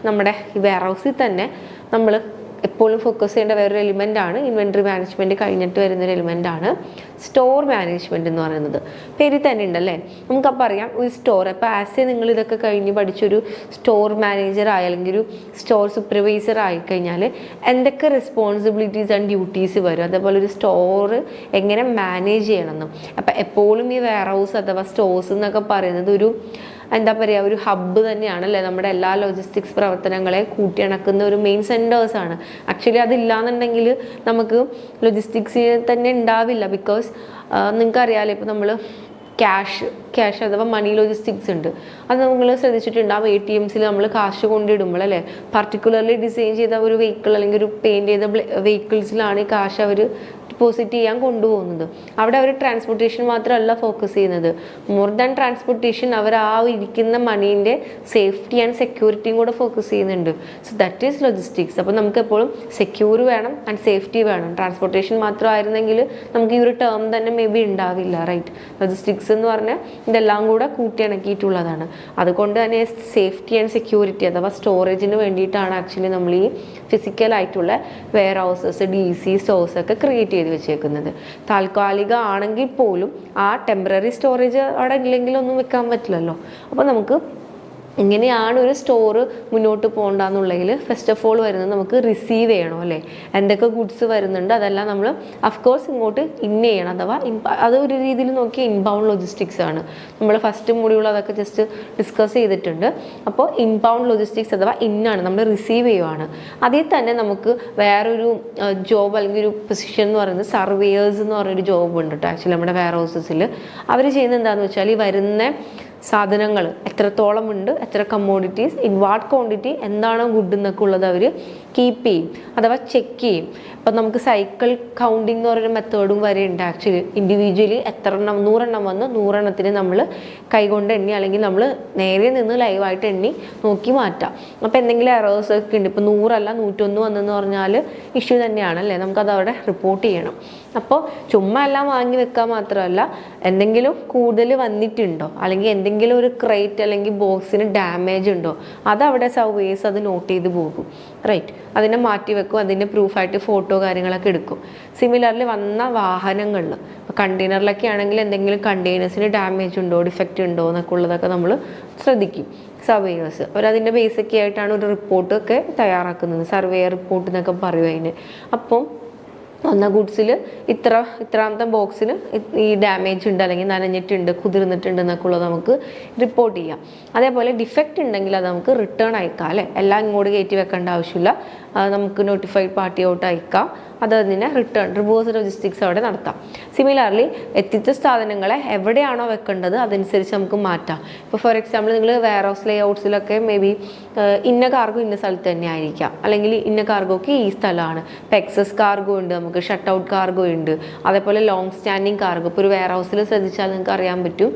നമ്മുടെ ഈ വെയർ ഹൗസിൽ തന്നെ നമ്മൾ എപ്പോഴും ഫോക്കസ് ചെയ്യേണ്ട വേറൊരു എലിമെൻ്റ് ആണ്, ഇൻവെൻട്രി മാനേജ്മെൻറ്റ് കഴിഞ്ഞിട്ട് വരുന്നൊരു എലിമെൻ്റ് ആണ് സ്റ്റോർ മാനേജ്മെൻറ്റ് എന്ന് പറയുന്നത്. പേരിൽ തന്നെ ഉണ്ടല്ലേ. നമുക്കപ്പോൾ അറിയാം ഒരു സ്റ്റോർ, അപ്പോൾ ആസ് എ നിങ്ങൾ ഇതൊക്കെ കഴിഞ്ഞ് പഠിച്ചൊരു സ്റ്റോർ മാനേജർ ആയി അല്ലെങ്കിൽ ഒരു സ്റ്റോർ സൂപ്പർവൈസർ ആയിക്കഴിഞ്ഞാൽ എന്തൊക്കെ റെസ്പോൺസിബിലിറ്റീസ് ആൻഡ് ഡ്യൂട്ടീസ് വരും, അതേപോലെ ഒരു സ്റ്റോർ എങ്ങനെ മാനേജ് ചെയ്യണമെന്നും. അപ്പം എപ്പോഴും ഈ വെയർ ഹൗസ് അഥവാ സ്റ്റോഴ്സ് എന്നൊക്കെ പറയുന്നത് ഒരു എന്താ പറയുക, ഒരു ഹബ്ബ് തന്നെയാണല്ലേ, നമ്മുടെ എല്ലാ ലോജിസ്റ്റിക്സ് പ്രവർത്തനങ്ങളെ കൂട്ടിയിണക്കുന്ന ഒരു മെയിൻ സെൻറ്റേഴ്സാണ്. ആക്ച്വലി അതില്ലാന്നുണ്ടെങ്കിൽ നമുക്ക് ലോജിസ്റ്റിക്സ് തന്നെ ഉണ്ടാവില്ല. ബിക്കോസ് നിങ്ങൾക്കറിയാമല്ലോ, ഇപ്പോൾ നമ്മൾ ക്യാഷ് അഥവാ മണി ലോജിസ്റ്റിക്സ് ഉണ്ട്. അത് നിങ്ങൾ ശ്രദ്ധിച്ചിട്ടുണ്ടാവും, ATMസിൽ നമ്മൾ കാശ് കൊണ്ടിടുമ്പോൾ അല്ലേ, പർട്ടിക്കുലർലി ഡിസൈൻ ചെയ്ത ഒരു വെഹിക്കിൾ അല്ലെങ്കിൽ ഒരു പെയിൻറ്റ് ചെയ്ത വെഹിക്കിൾസിലാണ് ഈ കാശ് അവർ ഡിപ്പോസിറ്റ് ചെയ്യാൻ കൊണ്ടുപോകുന്നത്. അവിടെ അവർ ട്രാൻസ്പോർട്ടേഷൻ മാത്രമല്ല ഫോക്കസ് ചെയ്യുന്നത്, മോർ ദാൻ ട്രാൻസ്പോർട്ടേഷൻ അവർ ആ ഇരിക്കുന്ന മണീൻ്റെ സേഫ്റ്റി ആൻഡ് സെക്യൂരിറ്റിയും കൂടെ ഫോക്കസ് ചെയ്യുന്നുണ്ട്. So that is logistics. അപ്പോൾ നമുക്ക് എപ്പോഴും സെക്യൂർ വേണം ആൻഡ് സേഫ്റ്റി വേണം. ട്രാൻസ്പോർട്ടേഷൻ മാത്രമായിരുന്നെങ്കിൽ നമുക്ക് ഈ ഒരു ടേം തന്നെ മേ ബി ഉണ്ടാവില്ല, റൈറ്റ്. ലോജിസ്റ്റിക്സ് എന്ന് പറഞ്ഞാൽ ഇതെല്ലാം കൂടെ കൂട്ടിയിണക്കിയിട്ടുള്ളതാണ്. അതുകൊണ്ട് തന്നെ സേഫ്റ്റി ആൻഡ് സെക്യൂരിറ്റി അഥവാ സ്റ്റോറേജിന് വേണ്ടിയിട്ടാണ് ആക്ച്വലി നമ്മൾ ഈ ഫിസിക്കലായിട്ടുള്ള വെയർ ഹൗസസ്, DC സ്റ്റോഴ്സ് ഒക്കെ ക്രിയേറ്റ് ചെയ്ത് വെച്ചേക്കുന്നത്. താൽക്കാലിക ആണെങ്കിൽ പോലും ആ ടെമ്പററി സ്റ്റോറേജ് അവിടെ ഇല്ലെങ്കിലൊന്നും വെക്കാൻ പറ്റില്ലല്ലോ. അപ്പോൾ നമുക്ക് ഇങ്ങനെയാണ് ഒരു സ്റ്റോറ് മുന്നോട്ട് പോകണ്ടെന്നുള്ളതിൽ ഫസ്റ്റ് ഓഫ് ഓൾ വരുന്നത് നമുക്ക് റിസീവ് ചെയ്യണം അല്ലേ. എന്തൊക്കെ ഗുഡ്സ് വരുന്നുണ്ട് അതെല്ലാം നമ്മൾ അഫ്കോഴ്സ് ഇങ്ങോട്ട് ചെയ്യണം. അഥവാ അത് ഒരു രീതിയിൽ നോക്കിയാൽ ഇൻബൗണ്ട് ലോജിസ്റ്റിക്സ് ആണ്. നമ്മൾ ഫസ്റ്റ് മൊഡ്യൂൾ അതൊക്കെ ജസ്റ്റ് ഡിസ്കസ് ചെയ്തിട്ടുണ്ട്. അപ്പോൾ ഇൻബൗണ്ട് ലോജിസ്റ്റിക്സ് അഥവാ ഇന്നാണ്, നമ്മൾ റിസീവ് ചെയ്യുവാണ്. അതിൽ തന്നെ നമുക്ക് വേറൊരു ജോബ് അല്ലെങ്കിൽ ഒരു പൊസിഷൻ എന്ന് പറയുന്നത് സർവേയേഴ്സ് എന്ന് പറഞ്ഞൊരു ജോബ് ഉണ്ട് കേട്ടോ. ആക്ച്വലി നമ്മുടെ വെയർ ഹൗസസിൽ അവർ ചെയ്യുന്നത് എന്താണെന്ന് വെച്ചാൽ ഈ വരുന്ന സാധനങ്ങൾ എത്രത്തോളം ഉണ്ട്, എത്ര കമ്മോഡിറ്റീസ്, ഇൻ വാട്ട് ക്വാണ്ടിറ്റി, എന്താണ് ഗുഡ് എന്നൊക്കെ ഉള്ളത് അവർ കീപ്പ് ചെയ്യും അഥവാ ചെക്ക് ചെയ്യും. ഇപ്പം നമുക്ക് സൈക്കിൾ കൗണ്ടിങ് എന്ന് പറയുന്ന മെത്തേഡും വരെ ഉണ്ട്. ആക്ച്വലി ഇൻഡിവിജ്വലി എത്ര എണ്ണം, 100 എണ്ണം വന്ന് 100 എണ്ണത്തിന് നമ്മൾ കൈകൊണ്ട് എണ്ണി അല്ലെങ്കിൽ നമ്മൾ നേരെ നിന്ന് ലൈവായിട്ട് എണ്ണി നോക്കി മാറ്റാം. അപ്പോൾ എന്തെങ്കിലും എറേഴ്സ് ഒക്കെ ഉണ്ട്, ഇപ്പോൾ 100 അല്ല 101 വന്നെന്ന് പറഞ്ഞാൽ ഇഷ്യൂ തന്നെയാണല്ലേ, നമുക്കത് അവിടെ റിപ്പോർട്ട് ചെയ്യണം. അപ്പോൾ ചുമ്മാ എല്ലാം വാങ്ങി വെക്കാൻ മാത്രമല്ല, എന്തെങ്കിലും കൂടുതൽ വന്നിട്ടുണ്ടോ അല്ലെങ്കിൽ എന്തെങ്കിലും ഒരു ക്രേറ്റ് അല്ലെങ്കിൽ ബോക്സിന് ഡാമേജ് ഉണ്ടോ അതവിടെ സർവേസ് അത് നോട്ട് ചെയ്ത് പോകും, റൈറ്റ്. അതിനെ മാറ്റി വെക്കും, അതിൻ്റെ പ്രൂഫായിട്ട് ഫോട്ടോ കാര്യങ്ങളൊക്കെ എടുക്കും. സിമിലർലി വന്ന വാഹനങ്ങളിൽ ഇപ്പോൾ കണ്ടെയ്നറിലൊക്കെ ആണെങ്കിൽ എന്തെങ്കിലും കണ്ടെയ്നേഴ്സിന് ഡാമേജ് ഉണ്ടോ, ഡിഫക്റ്റ് ഉണ്ടോ എന്നൊക്കെ ഉള്ളതൊക്കെ നമ്മൾ ശ്രദ്ധിക്കും. സർവേയേഴ്സ് അവരതിൻ്റെ ബേസിക് ആയിട്ടാണ് ഒരു റിപ്പോർട്ടൊക്കെ തയ്യാറാക്കുന്നത്, സർവേ റിപ്പോർട്ട് എന്നൊക്കെ പറയും അതിന്. അപ്പം വന്ന ഗുഡ്സിൽ ഇത്രാമത്തെ ബോക്സിന് ഈ ഡാമേജ് ഉണ്ട് അല്ലെങ്കിൽ നനഞ്ഞിട്ടുണ്ട്, കുതിർന്നിട്ടുണ്ട് എന്നൊക്കെ ഉള്ളത് നമുക്ക് റിപ്പോർട്ട് ചെയ്യാം. അതേപോലെ ഡിഫക്റ്റ് ഉണ്ടെങ്കിൽ അത് നമുക്ക് റിട്ടേൺ അയക്കാം അല്ലേ. എല്ലാം ഇങ്ങോട്ട് കയറ്റി വെക്കേണ്ട ആവശ്യമില്ല, നമുക്ക് നോട്ടിഫൈഡ് പാർട്ടി ഔട്ട് അയക്കാം. അത് അതിനെ റിവേഴ്സ് ലോജിസ്റ്റിക്സ് അവിടെ നടത്താം. സിമിലർലി എത്തിച്ച സാധനങ്ങളെ എവിടെയാണോ വെക്കേണ്ടത് അതനുസരിച്ച് നമുക്ക് മാറ്റാം. ഇപ്പോൾ ഫോർ എക്സാമ്പിൾ നിങ്ങൾ വെയർ ഹൗസ് ലേ ഔട്ട്സിലൊക്കെ മേ ബി ഇന്ന കാർഗോ ഇന്ന സ്ഥലത്ത് തന്നെ ആയിരിക്കാം, അല്ലെങ്കിൽ ഇന്ന കാർഗോക്ക് ഈ സ്ഥലമാണ്. ഇപ്പോൾ എക്സസ് കാർഗോ ഉണ്ട്, നമുക്ക് ഷട്ട് ഔട്ട് കാർഗോ ഉണ്ട്, അതേപോലെ ലോങ് സ്റ്റാൻഡിങ് കാർഗോ. ഇപ്പോൾ ഒരു വെയർ ഹൗസിൽ ശ്രദ്ധിച്ചാൽ നിങ്ങൾക്ക് അറിയാൻ പറ്റും,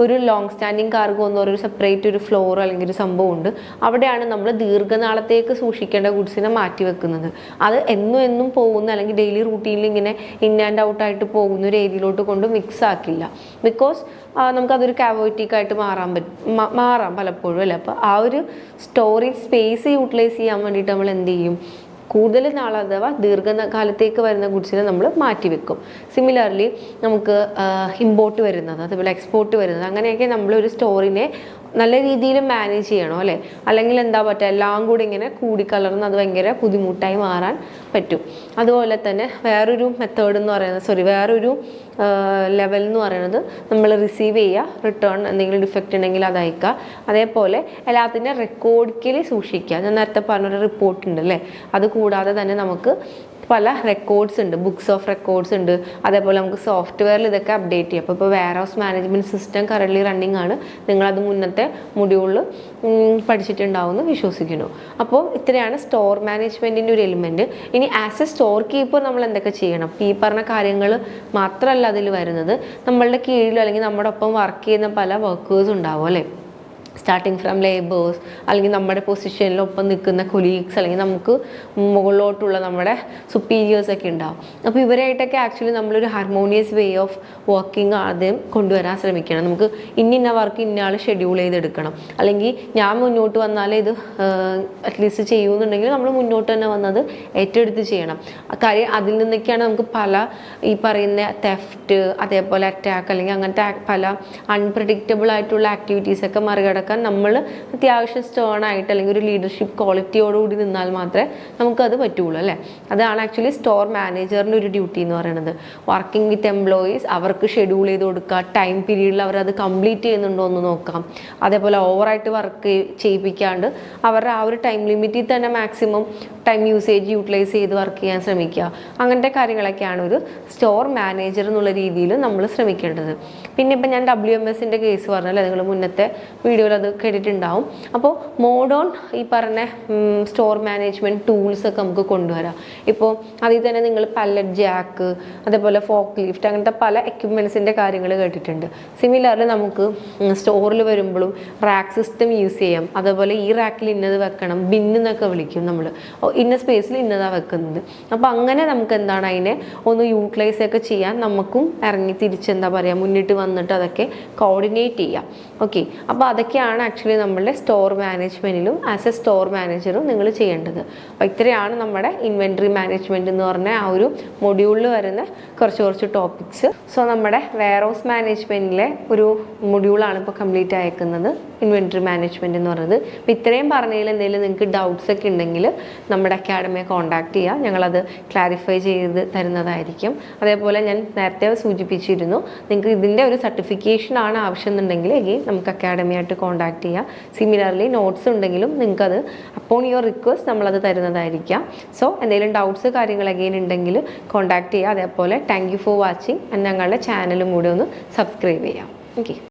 ഒരു ലോങ് സ്റ്റാൻഡിങ് കാർഗോ എന്ന് പറയുന്ന സെപ്പറേറ്റ് ഒരു ഫ്ലോർ അല്ലെങ്കിൽ ഒരു സംഭവം ഉണ്ട്. അവിടെയാണ് നമ്മൾ ദീർഘനാളത്തേക്ക് സൂക്ഷിക്കേണ്ട ഗുഡ്സിനെ മാറ്റി വെക്കുന്നത്. അത് എന്നും പോകുന്ന അല്ലെങ്കിൽ ഡെയിലി റൂട്ടീനിൽ ഇങ്ങനെ ഇൻ ആൻഡ് ഔട്ട് ആയിട്ട് പോകുന്ന ഒരു ഏരിയയിലോട്ട് കൊണ്ട് മിക്സ് ആക്കില്ല. ബിക്കോസ് നമുക്കതൊരു കാവോറ്റിക്കായിട്ട് മാറാം പലപ്പോഴും അല്ലേ. അപ്പോൾ ആ ഒരു സ്റ്റോറേജ് സ്പേസ് യൂട്ടിലൈസ് ചെയ്യാൻ വേണ്ടിയിട്ട് നമ്മൾ എന്ത് ചെയ്യും, കൂടുതൽ നാൾ അഥവാ ദീർഘകാലത്തേക്ക് വരുന്ന ഗുഡ്സിനെ നമ്മൾ മാറ്റി വെക്കും. സിമിലർലി നമുക്ക് ഇമ്പോർട്ട് വരുന്നത് അതേപോലെ എക്സ്പോർട്ട് വരുന്നത് അങ്ങനെയൊക്കെ നമ്മളൊരു സ്റ്റോറിനെ നല്ല രീതിയിൽ മാനേജ് ചെയ്യണം അല്ലേ. അല്ലെങ്കിൽ എന്താ പറ്റുക, എല്ലാം കൂടി ഇങ്ങനെ കൂടിക്കലർന്ന് അത് ഭയങ്കര ബുദ്ധിമുട്ടായി മാറാൻ പറ്റും. അതുപോലെ തന്നെ വേറൊരു മെത്തേഡ് എന്ന് പറയുന്നത് വേറൊരു ലെവൽ എന്ന് പറയുന്നത് നമ്മൾ റിസീവ് ചെയ്യുക, റിട്ടേൺ എന്തെങ്കിലും ഡിഫക്റ്റ് ഉണ്ടെങ്കിൽ അത് അയക്കുക. അതേപോലെ എല്ലാത്തിൻ്റെ റെക്കോർഡിക്കലി സൂക്ഷിക്കുക. ഞാൻ നേരത്തെ പറഞ്ഞൊരു റിപ്പോർട്ട് ഉണ്ട് അല്ലേ. അത് കൂടാതെ തന്നെ നമുക്ക് പല റെക്കോർഡ്സ് ഉണ്ട്, ബുക്സ് ഓഫ് റെക്കോർഡ്സ് ഉണ്ട്. അതേപോലെ നമുക്ക് സോഫ്റ്റ്വെയറിൽ ഇതൊക്കെ അപ്ഡേറ്റ് ചെയ്യാം. അപ്പോൾ warehouse management system currently running ആണ്. നിങ്ങളത് മുന്നത്തെ മൊഡ്യൂളിൽ പഠിച്ചിട്ടുണ്ടാവുമെന്ന് വിശ്വസിക്കുന്നു. അപ്പോൾ ഇത്രയാണ് സ്റ്റോർ മാനേജ്മെൻറ്റിൻ്റെ ഒരു എലിമെൻറ്റ്. ഇനി ആസ് എ സ്റ്റോർ കീപ്പർ നമ്മൾ എന്തൊക്കെ ചെയ്യണം? ഈ പറഞ്ഞ കാര്യങ്ങൾ മാത്രമല്ല അതിൽ വരുന്നത്, നമ്മളുടെ കീഴിൽ അല്ലെങ്കിൽ നമ്മുടെ ഒപ്പം വർക്ക് ചെയ്യുന്ന പല വർക്കേഴ്സ് ഉണ്ടാവും അല്ലേ. സ്റ്റാർട്ടിങ് ഫ്രം ലേബേഴ്സ്, അല്ലെങ്കിൽ നമ്മുടെ പൊസിഷനിലൊപ്പം നിൽക്കുന്ന കൊലീഗ്സ്, അല്ലെങ്കിൽ നമുക്ക് മുകളിലോട്ടുള്ള നമ്മുടെ സുപ്പീരിയേഴ്സ് ഒക്കെ ഉണ്ടാവും. അപ്പോൾ ഇവരായിട്ടൊക്കെ ആക്ച്വലി നമ്മളൊരു ഹാർമോണിയസ് വേ ഓഫ് വർക്കിംഗ് ആദ്യം കൊണ്ടുവരാൻ ശ്രമിക്കണം. നമുക്ക് ഇന്ന വർക്ക് ഇന്നയാൾ ഷെഡ്യൂൾ ചെയ്തെടുക്കണം, അല്ലെങ്കിൽ ഞാൻ മുന്നോട്ട് വന്നാലേ ഇത് അറ്റ്ലീസ്റ്റ് ചെയ്യുമെന്നുണ്ടെങ്കിൽ നമ്മൾ മുന്നോട്ട് തന്നെ വന്നത് ഏറ്റെടുത്ത് ചെയ്യണം. കാര്യം അതിൽ നിന്നൊക്കെയാണ് നമുക്ക് പല ഈ പറയുന്ന തെഫ്റ്റ്, അതേപോലെ അറ്റാക്ക്, അല്ലെങ്കിൽ അങ്ങനത്തെ പല അൺപ്രഡിക്റ്റബിൾ ആയിട്ടുള്ള ആക്ടിവിറ്റീസൊക്കെ മറികടക്കാൻ നമ്മൾ അത്യാവശ്യം സ്റ്റേൺ ആയിട്ട് അല്ലെങ്കിൽ ഒരു ലീഡർഷിപ്പ് ക്വാളിറ്റിയോടുകൂടി നിന്നാൽ മാത്രമേ നമുക്കത് പറ്റുള്ളൂ അല്ലേ. അതാണ് ആക്ച്വലി സ്റ്റോർ മാനേജറിൻ്റെ ഒരു ഡ്യൂട്ടി എന്ന് പറയുന്നത്. വർക്കിംഗ് വിത്ത് എംപ്ലോയീസ്, അവർക്ക് ഷെഡ്യൂൾ ചെയ്ത് കൊടുക്കുക, ടൈം പീരീഡിൽ അവരത് കംപ്ലീറ്റ് ചെയ്യുന്നുണ്ടോ എന്ന് നോക്കാം. അതേപോലെ ഓവറായിട്ട് വർക്ക് ചെയ്യിപ്പിക്കാണ്ട് അവരുടെ ആ ഒരു ടൈം ലിമിറ്റിൽ തന്നെ മാക്സിമം ടൈം യൂസേജ് യൂട്ടിലൈസ് ചെയ്ത് വർക്ക് ചെയ്യാൻ ശ്രമിക്കുക. അങ്ങനത്തെ കാര്യങ്ങളൊക്കെയാണ് ഒരു സ്റ്റോർ മാനേജർ എന്നുള്ള രീതിയിൽ നമ്മൾ ശ്രമിക്കേണ്ടത്. പിന്നെ ഇപ്പം ഞാൻ WMSൻ്റെ കേസ് പറഞ്ഞല്ലേ, നിങ്ങൾ മുന്നത്തെ വീഡിയോയിൽ അത് കേട്ടിട്ടുണ്ടാവും. അപ്പോൾ മോഡേൺ ഈ പറഞ്ഞ സ്റ്റോർ മാനേജ്മെൻറ്റ് ടൂൾസൊക്കെ നമുക്ക് കൊണ്ടുവരാം. ഇപ്പോൾ അതിൽ തന്നെ നിങ്ങൾ പല്ലറ്റ് ജാക്ക്, അതേപോലെ ഫോക്ക് ലിഫ്റ്റ്, അങ്ങനത്തെ പല എക്യുപ്മെൻറ്റ്സിൻ്റെ കാര്യങ്ങൾ കേട്ടിട്ടുണ്ട്. സിമിലർലി നമുക്ക് സ്റ്റോറിൽ വരുമ്പോഴും റാക്ക് സിസ്റ്റം യൂസ് ചെയ്യാം. അതേപോലെ ഈ റാക്കിൽ ഇന്നത് വെക്കണം, ബിന്നെന്നൊക്കെ വിളിക്കും നമ്മൾ, ഇന്ന സ്പേസിൽ ഇന്നതാണ് വെക്കുന്നത്. അപ്പോൾ അങ്ങനെ നമുക്ക് എന്താണ് അതിനെ ഒന്ന് യൂട്ടിലൈസ് ഒക്കെ ചെയ്യാൻ നമുക്കും ഇറങ്ങി തിരിച്ചെന്താ പറയുക മുന്നിട്ട് വന്നിട്ട് അതൊക്കെ കോർഡിനേറ്റ് ചെയ്യാം. ഓക്കെ, അപ്പോൾ അതൊക്കെയാണ് ആക്ച്വലി നമ്മളുടെ സ്റ്റോർ മാനേജ്മെൻറ്റിലും ആസ് എ സ്റ്റോർ മാനേജറും നിങ്ങൾ ചെയ്യേണ്ടത്. അപ്പോൾ ഇത്രയാണ് നമ്മുടെ ഇൻവെൻട്രി മാനേജ്മെൻറ്റ് എന്ന് പറഞ്ഞ ആ ഒരു മൊഡ്യൂളിൽ വരുന്ന കുറച്ച് ടോപ്പിക്സ്. സോ നമ്മുടെ വെയർഹൗസ് മാനേജ്മെൻറ്റിലെ ഒരു മൊഡ്യൂളാണ് ഇപ്പോൾ കംപ്ലീറ്റ് അയക്കുന്നത്, ഇൻവെൻട്രി മാനേജ്മെൻറ്റ് എന്ന് പറയുന്നത്. അപ്പോൾ ഇത്രയും പറഞ്ഞതിൽ എന്തെങ്കിലും നിങ്ങൾക്ക് ഡൗട്ട്സ് ഒക്കെ ഉണ്ടെങ്കിൽ നമ്മുടെ അക്കാഡമിയെ കോൺടാക്ട് ചെയ്യുക, ഞങ്ങളത് ക്ലാരിഫൈ ചെയ്ത് തരുന്നതായിരിക്കും. അതേപോലെ ഞാൻ നേരത്തെ സൂചിപ്പിച്ചിരുന്നു, നിങ്ങൾക്ക് ഇതിൻ്റെ ഒരു സർട്ടിഫിക്കേഷനാണ് ആവശ്യം എന്നുണ്ടെങ്കിൽ എഗെയിൻ നമുക്ക് അക്കാഡമിയായിട്ട് കോൺടാക്ട് ചെയ്യാം. സിമിലർലി നോട്ട്സ് ഉണ്ടെങ്കിലും നിങ്ങൾക്കത് അപ്പോൺ യുവർ റിക്വസ്റ്റ് നമ്മളത് തരുന്നതായിരിക്കാം. സോ എന്തെങ്കിലും ഡൗട്ട്സ് കാര്യങ്ങൾ എഗെയിൻ ഉണ്ടെങ്കിൽ കോൺടാക്ട് ചെയ്യുക. അതേപോലെ താങ്ക് യു ഫോർ വാച്ചിങ്. ഞങ്ങളുടെ ചാനലും കൂടി ഒന്ന് സബ്സ്ക്രൈബ് ചെയ്യാം. ഓക്കെ.